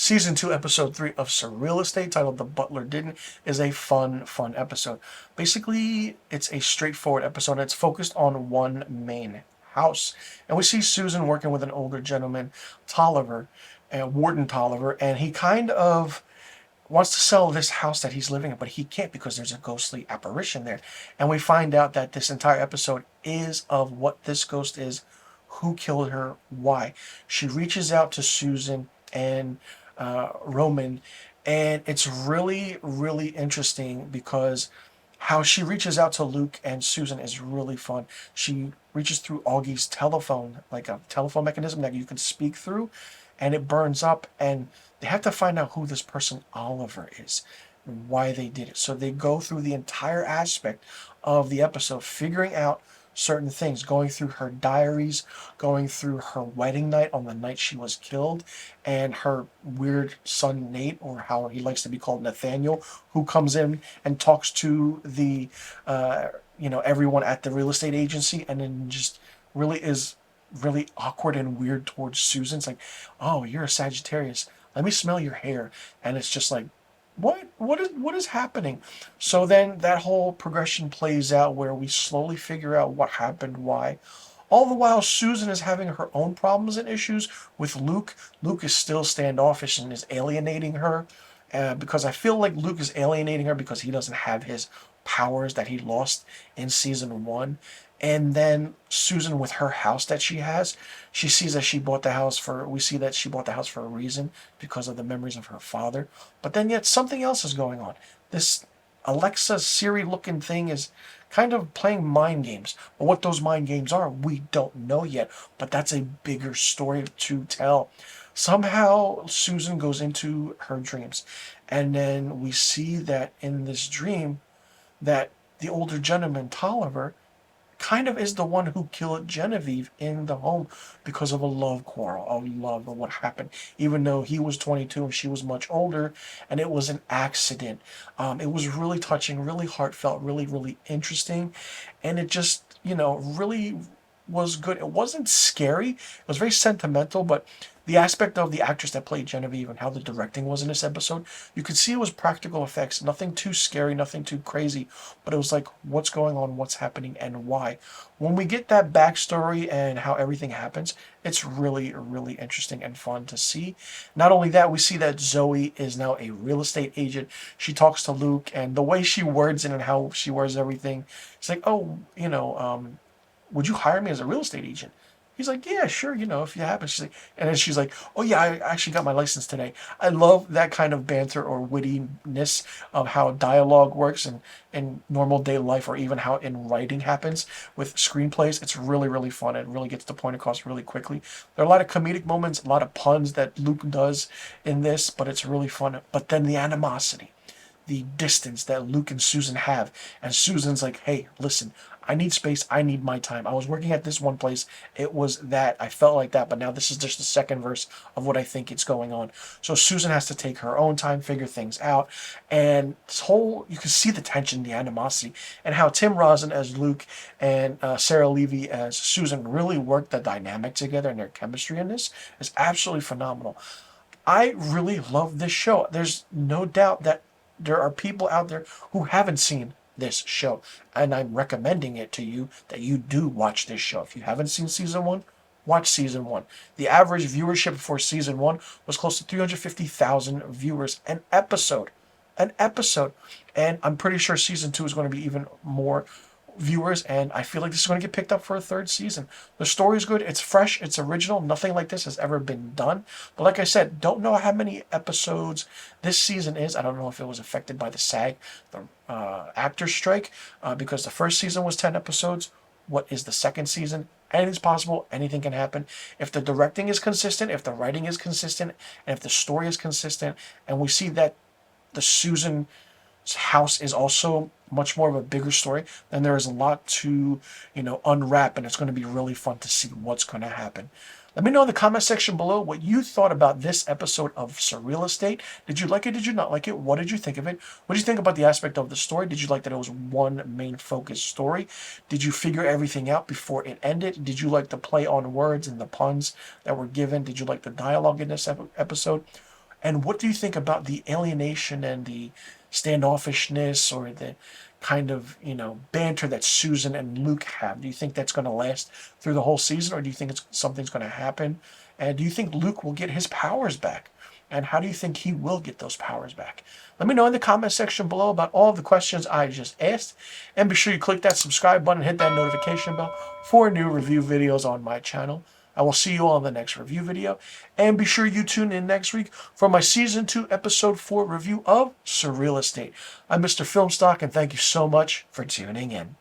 Season 2, Episode 3 of Surreal Estate, titled The Butler Didn't, is a fun episode. Basically, it's a straightforward episode, and it's focused on one main house. And we see Susan working with an older gentleman, Tolliver, Warden Tolliver, and he kind of wants to sell this house that he's living in, but he can't because there's a ghostly apparition there. And we find out that this entire episode is of what this ghost is, who killed her, why. She reaches out to Susan and Roman, and it's really, really interesting because how she reaches out to Luke and Susan is really fun. She reaches through Augie's telephone, like a telephone mechanism that you can speak through, and it burns up, and they have to find out who this person Oliver is, and why they did it. So they go through the entire aspect of the episode, figuring out certain things, going through her diaries, going through her wedding night on the night she was killed, and her weird son Nate, or how he likes to be called, Nathaniel, who comes in and talks to the everyone at the real estate agency, and then just really is really awkward and weird towards Susan. It's like, oh, you're a Sagittarius, let me smell your hair. And it's just like, what is happening? So then that whole progression plays out where we slowly figure out what happened, why. All the while, Susan is having her own problems and issues with Luke. Luke is still standoffish and is alienating her, because I feel like Luke is alienating her because he doesn't have his powers that he lost in season 1. And then Susan, with her house that she has, she sees that she bought the house for, we see that she bought the house for a reason, because of the memories of her father. But then yet something else is going on. This Alexa Siri looking thing is kind of playing mind games. But what those mind games are, we don't know yet. But that's a bigger story to tell. Somehow Susan goes into her dreams, and then we see that in this dream that the older gentleman, Tolliver, kind of is the one who killed Genevieve in the home because of a love quarrel, of what happened, even though he was 22 and she was much older, and it was an accident. It was really touching, really heartfelt, really, really interesting, and it just, really was good. It wasn't scary. It was very sentimental, but the aspect of the actress that played Genevieve and how the directing was in this episode, you could see it was practical effects. Nothing too scary, nothing too crazy, but it was like, what's going on, what's happening, and why. When we get that backstory and how everything happens, it's really, really interesting and fun to see. Not only that, we see that Zoe is now a real estate agent. She talks to Luke, and the way she words it and how she words everything, it's like, oh, would you hire me as a real estate agent? He's like, yeah, sure, if you happen. She's like, and then she's like, oh yeah, I actually got my license today. I love that kind of banter or wittiness of how dialogue works in normal day life, or even how in writing happens with screenplays. It's really, really fun. It really gets the point across really quickly. There are a lot of comedic moments, a lot of puns that Luke does in this, but it's really fun. But then the animosity, the distance that Luke and Susan have. And Susan's like, hey, listen, I need space. I need my time. I was working at this one place. It was that. I felt like that. But now this is just the second verse of what I think it's going on. So Susan has to take her own time, figure things out. And this whole, you can see the tension, the animosity, and how Tim Rosen as Luke and Sarah Levy as Susan really work the dynamic together, and their chemistry in this is absolutely phenomenal. I really love this show. There's no doubt that there are people out there who haven't seen this show, and I'm recommending it to you that you do watch this show. If you haven't seen season 1, watch season 1. The average viewership for season 1 was close to 350,000 viewers an episode. And I'm pretty sure season 2 is going to be even more viewers, and I feel like this is going to get picked up for a third season. The story is good, it's fresh, it's original, nothing like this has ever been done. But like I said, don't know how many episodes this season is. I don't know if it was affected by the SAG, the actor strike, because the first season was 10 episodes. What is the second season? Anything's possible, anything can happen. If the directing is consistent, if the writing is consistent, and if the story is consistent, and we see that the Susan house is also much more of a bigger story, then there is a lot to unwrap, and it's going to be really fun to see what's going to happen. Let me know in the comment section below what you thought about this episode of Surreal Estate. Did you like it? Did you not like it? What did you think of it? What did you think about the aspect of the story? Did you like that it was one main focus story? Did you figure everything out before it ended? Did you like the play on words and the puns that were given? Did you like the dialogue in this episode? And what do you think about the alienation and the standoffishness or the kind of, banter that Susan and Luke have? Do you think that's going to last through the whole season, or do you think something's going to happen? And do you think Luke will get his powers back? And how do you think he will get those powers back? Let me know in the comment section below about all of the questions I just asked. And be sure you click that subscribe button, hit that notification bell for new review videos on my channel. I will see you all in the next review video. And be sure you tune in next week for my Season 2, Episode 4 review of Surreal Estate. I'm Mr. Filmstock, and thank you so much for tuning in.